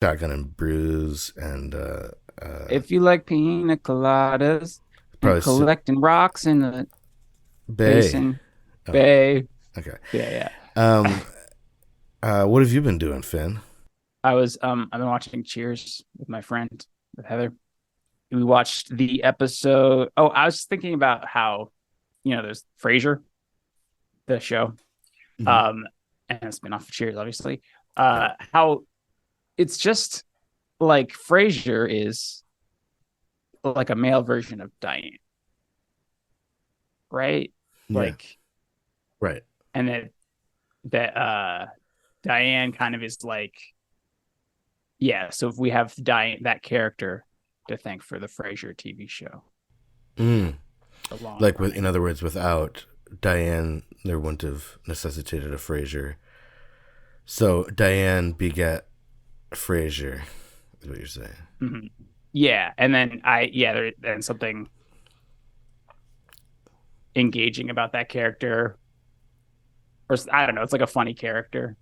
Shotgun and Bruise and If you like pina coladas and probably collecting rocks in the Bay. basin Oh, bay. okay. Yeah, yeah. Um, what have you been doing, Finn? I've been watching Cheers with my friend, with Heather. We watched the episode. Oh, I was thinking about how, there's Frasier, the show, Hmm. um, and a spin-off of Cheers, obviously. Right. How it's just like Frasier is like a male version of Diane, right? Yeah. Like, Right. and that Diane kind of is like, yeah. So if we have Diane, that character, to thank for the Frasier TV show, Mm. the long Like in running. other words, without Diane, there wouldn't have necessitated a Frasier. So Diane beget Frasier, is what you're saying. Mm-hmm. Yeah, and then and something engaging about that character, or I don't know, it's like a funny character.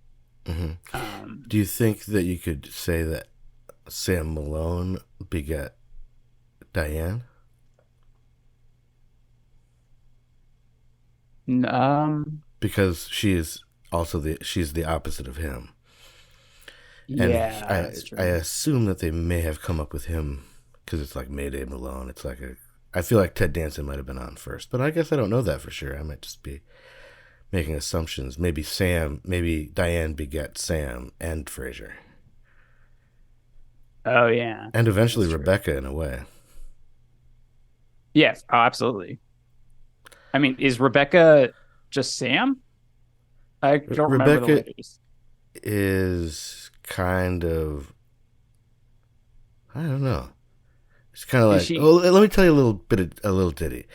Hmm. Um, Do you think that you could say that Sam Malone beget Diane? um, Because she's the opposite of him. And yeah, that's I true. assume that they may have come up with him because it's like Mayday Malone. It's like a. I feel like Ted Danson might have been on first, but I guess I don't know that for sure. I might just be making assumptions. Maybe Diane beget Sam and Frasier, Oh yeah, and eventually that's true. Rebecca in a way. Yes, oh, absolutely. I mean, is Rebecca just Sam? I don't remember the Rebecca ladies. is kind of, I don't know. It's kind of Is like, she oh, let me tell you a little ditty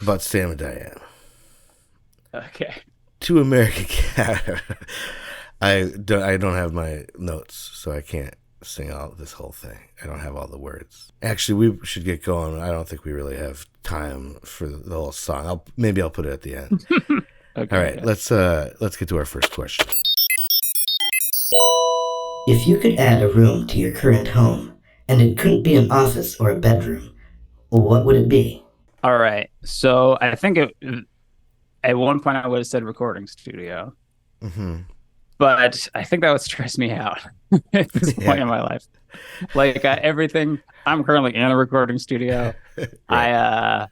about Sam and Diane. okay? To American Cat. I don't have my notes, so I can't sing all this whole thing. I don't have all the words. Actually, we should get going. I don't think we really have time for the whole song. Maybe I'll put it at the end. All Okay, right, yeah. let's get to our first question. If you could add a room to your current home, and it couldn't be an office or a bedroom, what would it be? All right. So I think at one point I would have said recording studio, Hmm. but I think that would stress me out at this point Yeah. in my life. Like everything, I'm currently in a recording studio. Right. I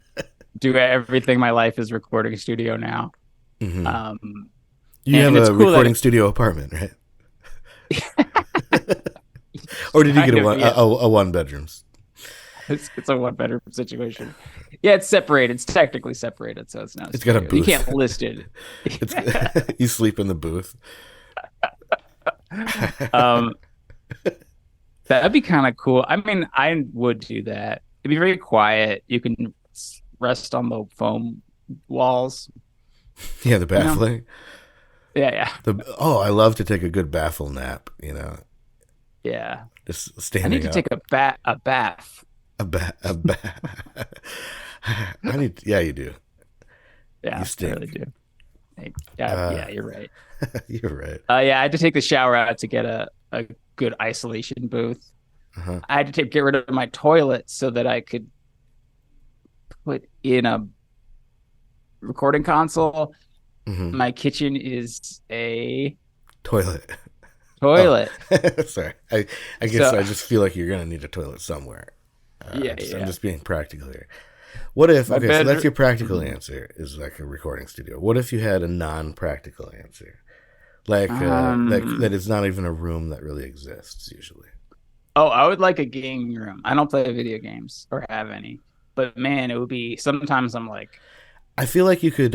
do everything. My life is recording studio now. Hmm. Um, You have and it's a cool that recording studio apartment, right? Or did you get kind of, yeah, a one bedrooms? it's a one bedroom situation. Yeah, it's separated. It's technically separated, so it's not a It's got a studio. You booth. can't list it. It's you sleep in the booth. um, that'd be kind of cool. I mean, I would do that. It'd be very quiet. You can rest on the foam walls. Yeah, the You know? baffling. Yeah, yeah, I love to take a good baffle nap. You know, yeah. just I need standing to take up. a bath. A ba- I need. Yeah, you do. You Yeah, I really stink. do. Yeah, Uh, yeah, you're right. you're right. Yeah, I had to take the shower out to get a good isolation booth. Uh-huh. I had to get rid of my toilet so that I could put in a recording console. Hmm. My kitchen is a Toilet. Oh, toilet. sorry. I guess So I just feel like you're gonna need a toilet somewhere. yeah, I'm yeah. just being practical here. What if? My Okay, so that's bedroom. your practical Mhm. answer. Is like a recording studio. What if you had a non-practical answer? Like that Um. is not even a room that really exists usually. Oh, I would like a gaming room. I don't play video games or have any, but man, it would be. Sometimes I'm like, I feel like you could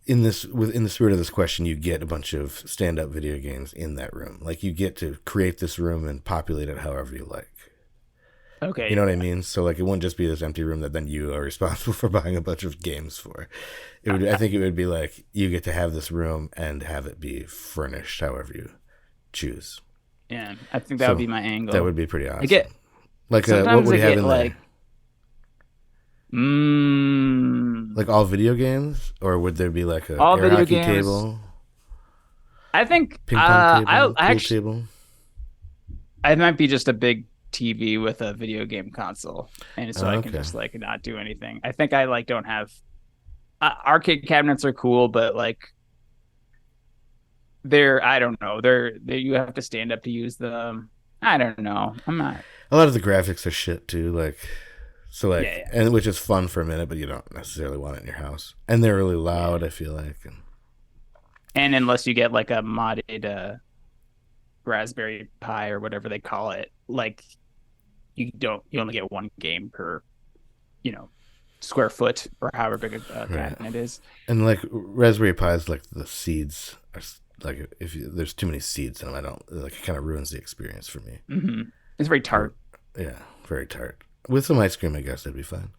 in the spirit of this question, you get a bunch of stand-up video games in that room. Like you get to create this room and populate it however you like. You okay, know what I yeah. mean? So like it wouldn't just be this empty room that then you are responsible for buying a bunch of games for. It would I think it would be like you get to have this room and have it be furnished however you choose. Yeah, I think that would So be my that angle. would be pretty I awesome. get Like what sometimes would I you have get in there? like, mm, Like all video games, or would there be like a all air video hockey games. table, I think ping pong I table, pool actually table? I might be just a big TV with a video game console, and so I can Okay. just like not do anything. I think I like don't have arcade cabinets are cool, but like they're I don't know they you have to stand up to use them. I don't know. I'm not. A lot of the graphics are shit too. Like, so Yeah, like, yeah, and which is fun for a minute, but you don't necessarily want it in your house. And they're really yeah. loud. I feel like. And, And unless you get like a modded Raspberry Pi or whatever they call it, like you only get one game per you know square foot or however big a right. cabinet is. And like Raspberry Pis, like the seeds are like there's too many seeds in them, I don't like it. Kind of ruins the experience for me. Mm-hmm. It's very tart. Yeah, very tart. With some ice cream, I guess that'd be fine.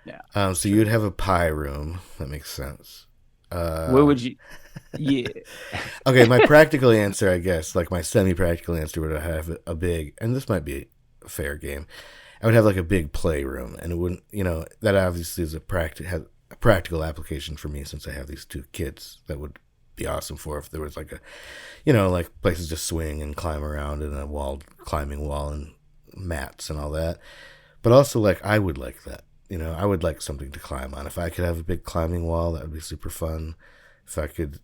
Yeah. So you'd have a pie room. That makes sense. What would you? Yeah. Okay, my practical answer, I guess, like my semi-practical answer, would have a big, and this might be a fair game. I would have like a big playroom, and it wouldn't, that obviously is has a practical application for me since I have these two kids. That would be awesome for if there was like like places to swing and climb around and a climbing wall and mats and all that. But also, like, I would like that. I would like something to climb on. If I could have a big climbing wall, that would be super fun. If I could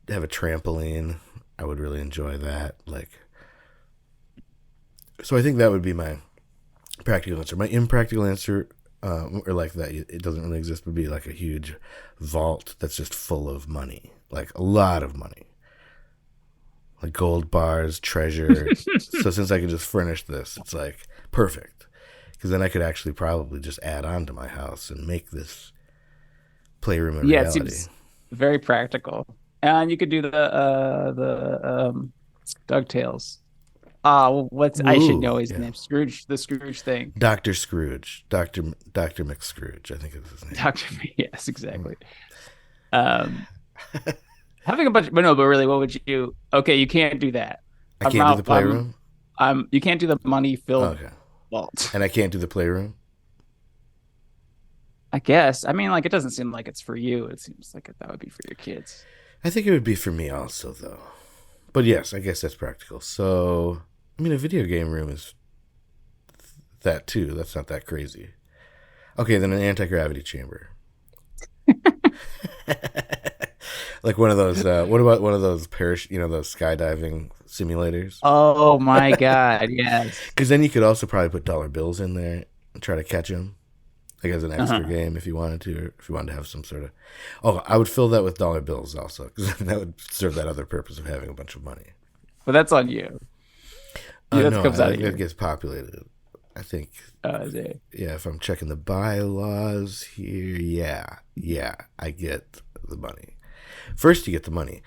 have a trampoline, I would really enjoy that. Like, so I think that would be my practical answer. My impractical answer, or like that, it doesn't really exist, would be like a huge vault that's just full of money, like a lot of money, like gold bars, treasure. So since I can just furnish this, it's like perfect. Because then I could actually probably just add on to my house and make this playroom a Yeah, it reality. seems very practical. And you could do the DuckTales. I should know his Yeah. name. Scrooge, the Scrooge thing. Dr. Scrooge. Dr. McScrooge, I think is his name. Doctor, yes, exactly. Um, having a bunch, but no, but really, what would you? Okay, you can't do that. I can't do the playroom? You can't do the money-filled Okay. vault. And I can't do the playroom? I guess. I mean, like, it doesn't seem like it's for you. It seems like that would be for your kids. I think it would be for me also, though. But yes, I guess that's practical. So, I mean, a video game room is that too. That's not that crazy. Okay, then an anti-gravity chamber. Like one of those, what about one of those those skydiving simulators? Oh my God, yes. Because then you could also probably put dollar bills in there and try to catch them. Like as an extra game if you wanted to, or if you wanted to have some sort of... Oh, I would fill that with dollar bills also, because that would serve that other purpose of having a bunch of money. But that's on you. That No, comes I out think of you. it gets populated. I think, Yeah. yeah, if I'm checking the bylaws here, yeah, I get the money. First, you get the money.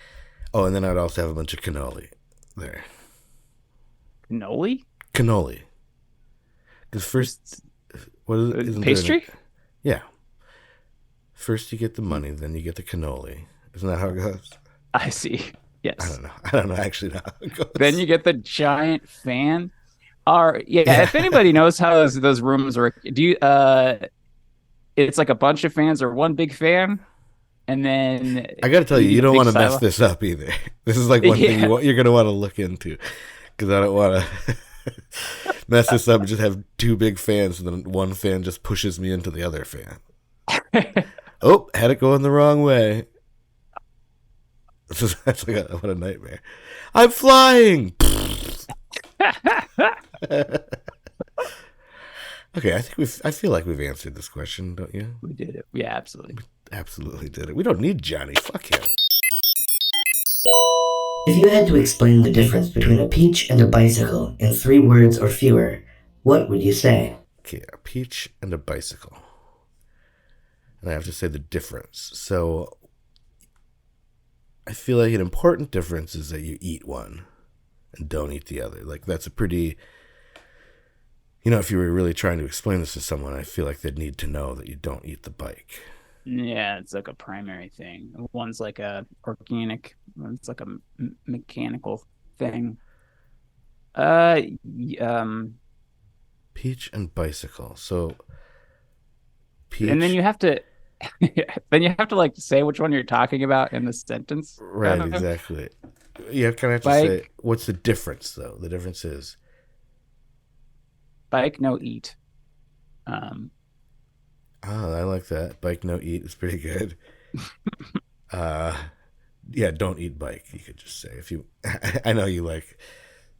Oh, and then I'd also have a bunch of cannoli there. Cannoli? Cannoli. Because first, what is it? Isn't Pastry? Yeah. First, you get the money, then you get the cannoli. Isn't that how it goes? I see. Yes. I don't know actually how it goes. Then you get the giant fan. If anybody knows how those rooms work, do you it's like a bunch of fans or one big fan, and then I got to tell you, you need a don't big want to mess silo. this up either. This is like one thing you're going to want to look into, because I don't want to mess this up and just have two big fans and then one fan just pushes me into the other fan. Oh, had it going the wrong way. That's like what a nightmare. I'm flying. Okay, I feel like we've answered this question, don't you? We did it. Yeah, absolutely. Absolutely did it. We don't need Johnny. Fuck him. If you had to explain the difference between a peach and a bicycle in 3 words or fewer, what would you say? Okay, a peach and a bicycle. And I have to say the difference. So I feel like an important difference is that you eat one and don't eat the other. Like that's a pretty... if you were really trying to explain this to someone, I feel like they'd need to know that you don't eat the bike. Yeah, it's like a primary thing. One's like a organic, one's like a mechanical thing. Peach and bicycle. So peach... And then you have to Then you have to like say which one you're talking about in the sentence. Right, Kind of. exactly. You kind of have to say Bike, what's the difference though. The difference is bike, no eat. Um, I like that. Bike no eat is pretty good. Uh, yeah, don't eat bike. You could just say if you. I know you like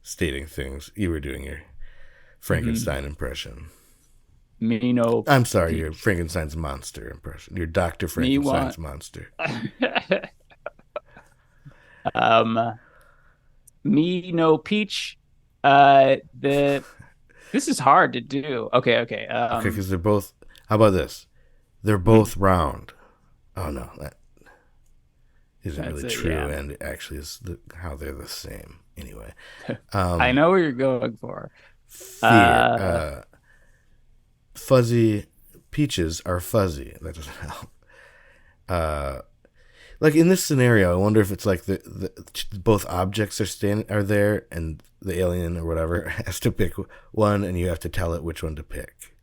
stating things. You were doing your mhm. Frankenstein impression. Me no I'm sorry, your peach. Frankenstein's monster impression. Your Doctor Me Frankenstein's want. monster. um, me no peach. The This is hard to do. Okay, okay. Okay, because they're both. How about this? They're Mhm. both round. Oh no, that isn't That's really it. true, Yeah, and it actually is how they're the same. Anyway, I um, know where you're going for. fear. Uh, Fuzzy peaches are fuzzy. That doesn't help. Uh, like in this scenario, I wonder if it's like the both objects are there, and the alien or whatever has to pick one, and you have to tell it which one to pick.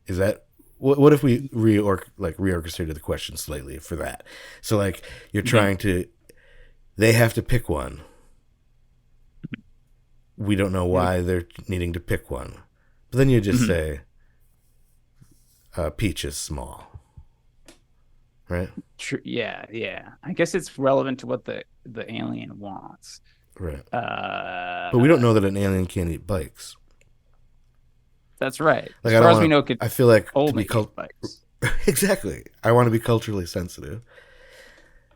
Is that what if we reorchestrated the question slightly for that? So like you're mhm, trying to, they have to pick one. We don't know yeah, why they're needing to pick one, but then you just mhm. say peach is small, right? Yeah, yeah. I guess it's relevant to what the alien wants. Right. But we don't Uh, know that an alien can't eat bikes. that's right. Like As I far don't as we want know, to. could I feel like to be only eat bikes. exactly. I want to be culturally sensitive.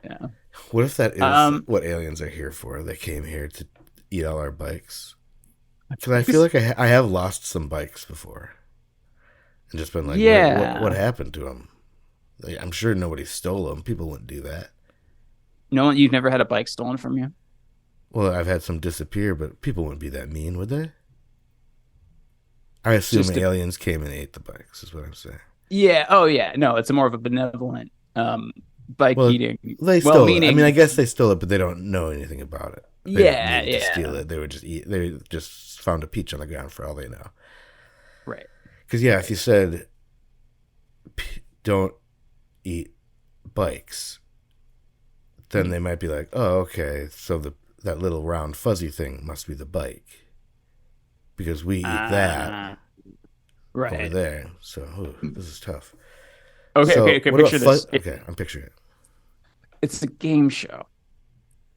Yeah. What if that is Um, what aliens are here for? They came here to eat all our bikes. Because I feel because like I have lost some bikes before, and just been like, what yeah, happened to them? Like, I'm sure nobody stole them. People wouldn't do that. no, you've never had a bike stolen from you. Well, I've had some disappear, but people wouldn't be that mean, would they? I assume Just to aliens came and ate the bikes. Is what I'm saying. Yeah. Oh, yeah. No, it's a more of a benevolent bike Well, eating. they Well, stole it. I mean, I meaning, guess they stole it, but they don't know anything about it. They didn't yeah, mean to steal yeah. it. They would just eat. They just found a peach on the ground for all they know. Right, Because yeah, if you right. said don't eat bikes, then Mhm. they might be like, oh, okay, so that little round fuzzy thing must be the bike because we eat that Uh, over right. there. So ooh, this is tough. Okay, okay, So okay. what about Picture fuzz? this. Okay, I'm picturing it. It's a game show.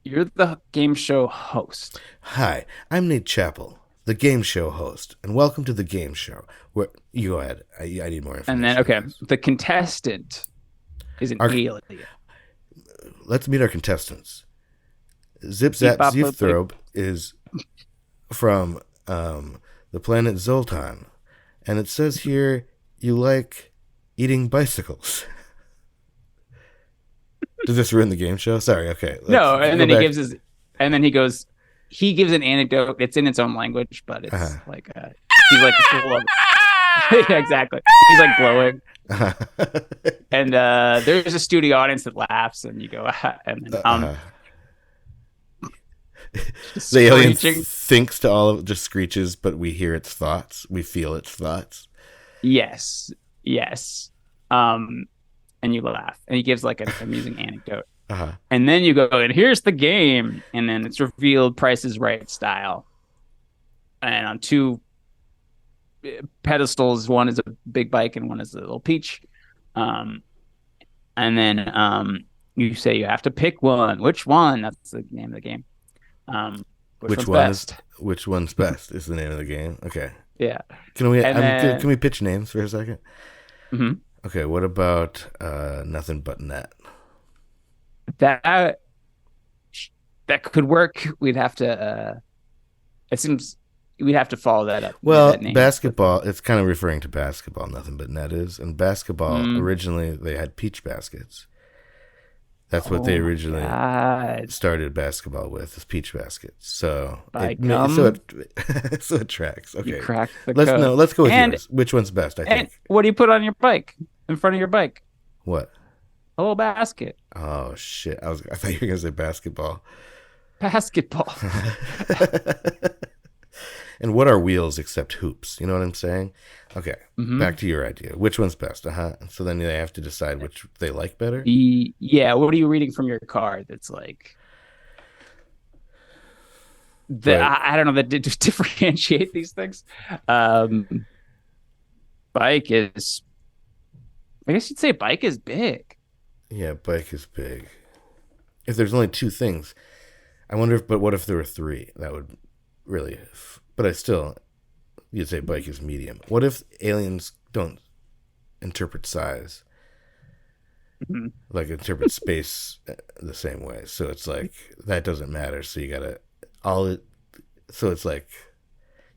You're the game show host. Hi, I'm Nate Chappell, the game show host, and welcome to the game show. Where you go ahead. I need more And then, information on okay, this. the contestant is an Our, alien. let's meet our contestants. Zip Beep, Zap bop, Zip boop, boop. Throbe is from the planet Zoltan, and it says here you like eating bicycles. Does this ruin the game show? Sorry. Okay, let's No, and go then he back. gives his, and then he gives an anecdote. It's in its own language, but Uh-huh. it's like, he's like full of, yeah, exactly. He's like glowing. Uh-huh. And there's a studio audience that laughs, and you go, and then Uh-huh. just The alien screeching. thinks to all of just screeches, but we hear its thoughts. We feel its thoughts. Yes, yes. Um, and you laugh, and he gives like an amusing anecdote, Uh-huh. and then you go, and here's the game, and then it's revealed Price is Right style, and on two pedestals, one is a big bike and one is a little peach, um, and then you say you have to pick one. Which one? That's the name of the game. Which Which one's one is best? which one's best is the name of the game. Okay. Yeah, Can we and can then we pitch names for a second? mhm. Okay, what about nothing but net? that that could work. We'd have to. It seems we'd have to follow that up with Well, that name. basketball, it's kind of referring to basketball, nothing but net is. And basketball, Mm. originally they had peach baskets. That's what Oh they my originally god! started basketball with, is peach baskets. So By so gum, it so it tracks. you Okay. cracked the code. Let's go with And yours. Which one's best, I and think? what do you put on your bike in front of your bike? What? A little basket. Oh shit. I thought you were gonna say basketball. Basketball. And what are wheels except hoops? You know what I'm saying? Okay, Mm-hmm. back to your idea. Which one's best? So then they have to decide which they like better. Yeah. What are you reading from your card? That's like But I don't know that differentiate these things. Um, bike is. I guess you'd say bike is big. yeah, bike is big. If there's only two things, I wonder if. But what if there were three? That would really. But I still, you'd say bike is medium. What if aliens don't interpret size? Mm-hmm. Like interpret space the same way. So it's like that doesn't matter. So you gotta all it. So it's like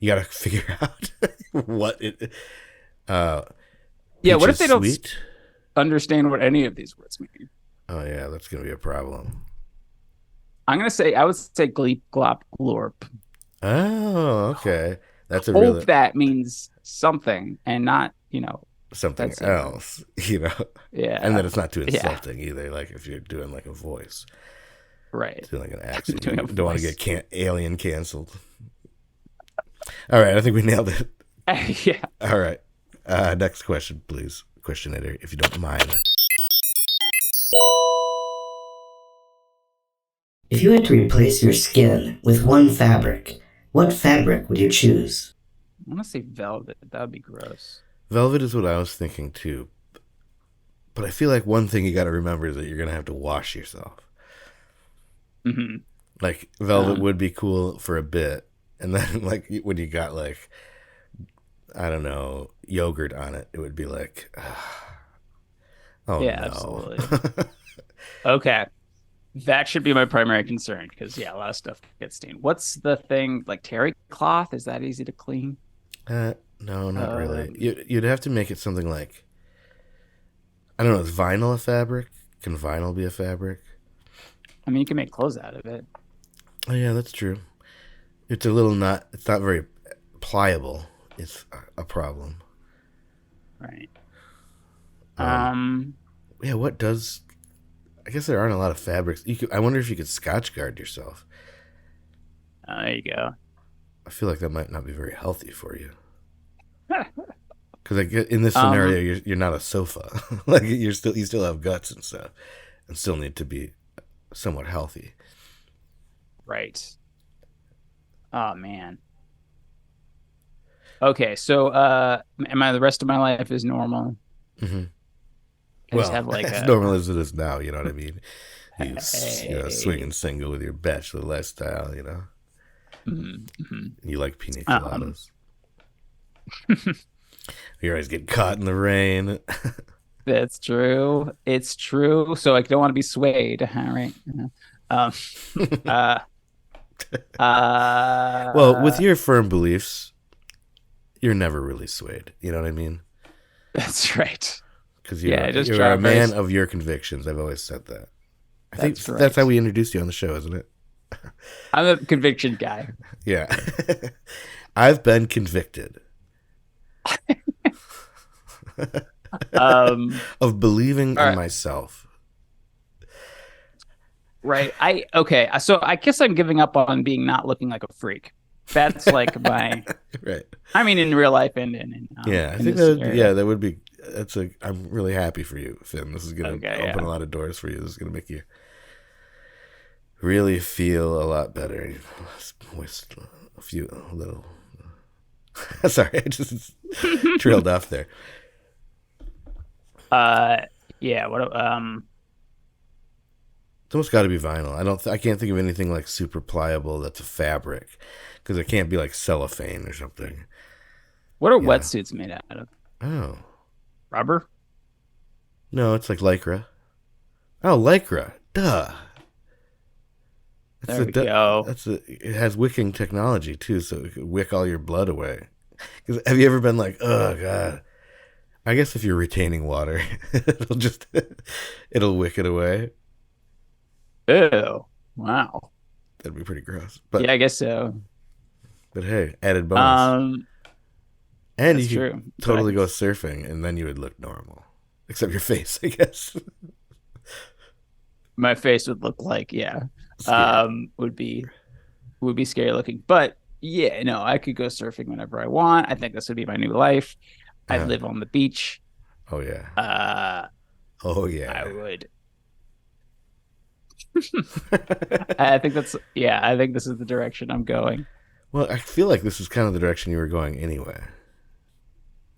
you gotta figure out what it. Yeah. Peach What if is they don't sweet. understand what any of these words mean? Oh yeah, that's gonna be a problem. I'm gonna say I would say Gleep, Glop, Glorp. Oh, okay. That's a Hope real that means something and not, something that's else, and yeah, that it's not too yeah, insulting either. Like if you're doing like a voice, right. doing like an accent, Doing you a don't want to voice. get alien canceled. All right, I think we nailed it. Yeah. All right, next question, please, questionnator, if you don't mind. If you had to replace your skin with one fabric, what fabric would you choose? I want to say velvet. That would be gross. Velvet is what I was thinking too, but I feel like one thing you got to remember is that you're gonna have to wash yourself. Hmm. Like velvet Um, would be cool for a bit, and then like when you got like I don't know yogurt on it, it would be like, oh yeah, no. absolutely. Okay. That should be my primary concern because, yeah, a lot of stuff gets stained. What's the thing like terry cloth? Is that easy to clean? No, not really. Um, You'd have to make it something like I don't know. Is vinyl a fabric? Can vinyl be a fabric? I mean, you can make clothes out of it. Oh yeah, that's true. It's a little not. It's not very pliable. It's a problem. Right. Um, Um, yeah. What does? I guess there aren't a lot of fabrics. I wonder if you could Scotch guard yourself. there you go. I feel like that might not be very healthy for you. Because in this Um, scenario, you're not a sofa. Like you still have guts and stuff, and still need to be somewhat healthy. right. Oh man. Okay, so am I the rest of my life is normal? Hmm. I just Well, have like as a normal as it is now, you know what I mean. Swinging hey. single with your bachelor lifestyle, Mhm, mhm. You like pina Um, coladas. You always get caught in the rain. that's true. It's true. So I don't want to be swayed. All right. Um, uh, Well, with uh, your firm beliefs, you're never really swayed. You know what I mean? that's right. Because Yeah, I just you're a try very. man of your convictions. I've always said that. I think That's that's right. how we introduced you on the show, isn't it? I'm a conviction guy. Yeah. I've been convicted Um, of believing all in right, myself. right. Okay. So I guess I'm giving up on being not looking like a freak. That's like my. Right. I mean, in real life and in Yeah, I in think this scenario. that would be. I'm really happy for you, Finn. This is gonna Okay. open Yeah. a lot of doors for you. This is gonna make you really feel a lot better. With a few little. Sorry, I just trailed off there. uh. Yeah. It's almost got to be vinyl. I can't think of anything like super pliable that's a fabric, because it can't be like cellophane or something. What are Yeah. wetsuits made out of? Oh Rubber. no, it's like lycra. Oh, lycra. Duh. There we go. It has wicking technology too, so it could wick all your blood away. Because have you ever been like, oh god? I guess if you're retaining water, it'll wick it away. Ew. Wow. That'd be pretty gross. Yeah, I guess so. But hey, added bonus. Um, And that's you could true. totally But go surfing, and then you would look normal, except your face, I guess. my face would look like, yeah, Scary. would be scary looking. But Yeah, no, I could go surfing whenever I want. I think this would be my new life. I'd Uh, live on the beach. oh yeah. Uh, Oh I yeah. would. I think that's yeah. I think this is the direction I'm going. Well, I feel like this is kind of the direction you were going anyway.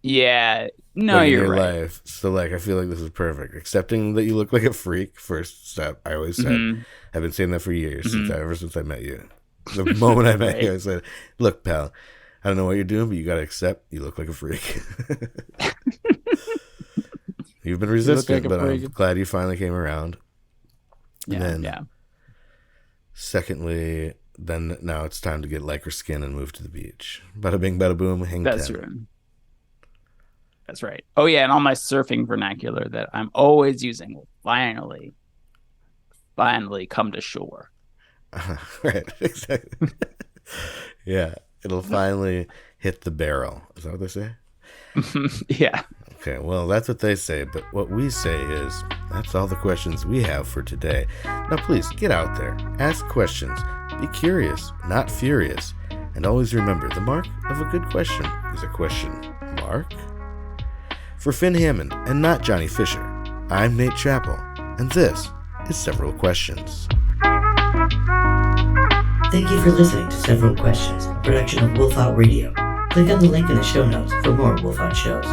Yeah, no, Like in you're your right. life. So like I feel like this is perfect. Accepting that you look like a freak, first step. I always said. Hmm. I've been saying that for years, Hmm. ever since I met you. The moment I met you, Right. I said, "Look, pal, I don't know what you're doing, but you gotta accept you look like a freak." You've been You look like resistant, a but I'm freak. glad you finally came around. And Yeah, then, yeah, secondly, then now it's time to get lycra skin and move to the beach. Bada bing, bada boom, hang that's 10. true. That's right. Oh yeah, and all my surfing vernacular that I'm always using will finally come to shore. Right, exactly. Yeah, it'll finally hit the barrel. Is that what they say? Yeah. Okay, well, that's what they say, but what we say is that's all the questions we have for today. Now, please get out there, ask questions, be curious, not furious, and always remember the mark of a good question is a question mark. For Finn Hammond and not Johnny Fisher, I'm Nate Chappell, and this is Several Questions. Thank you for listening to Several Questions, a production of Wolf Out Radio. Click on the link in the show notes for more Wolf Out shows.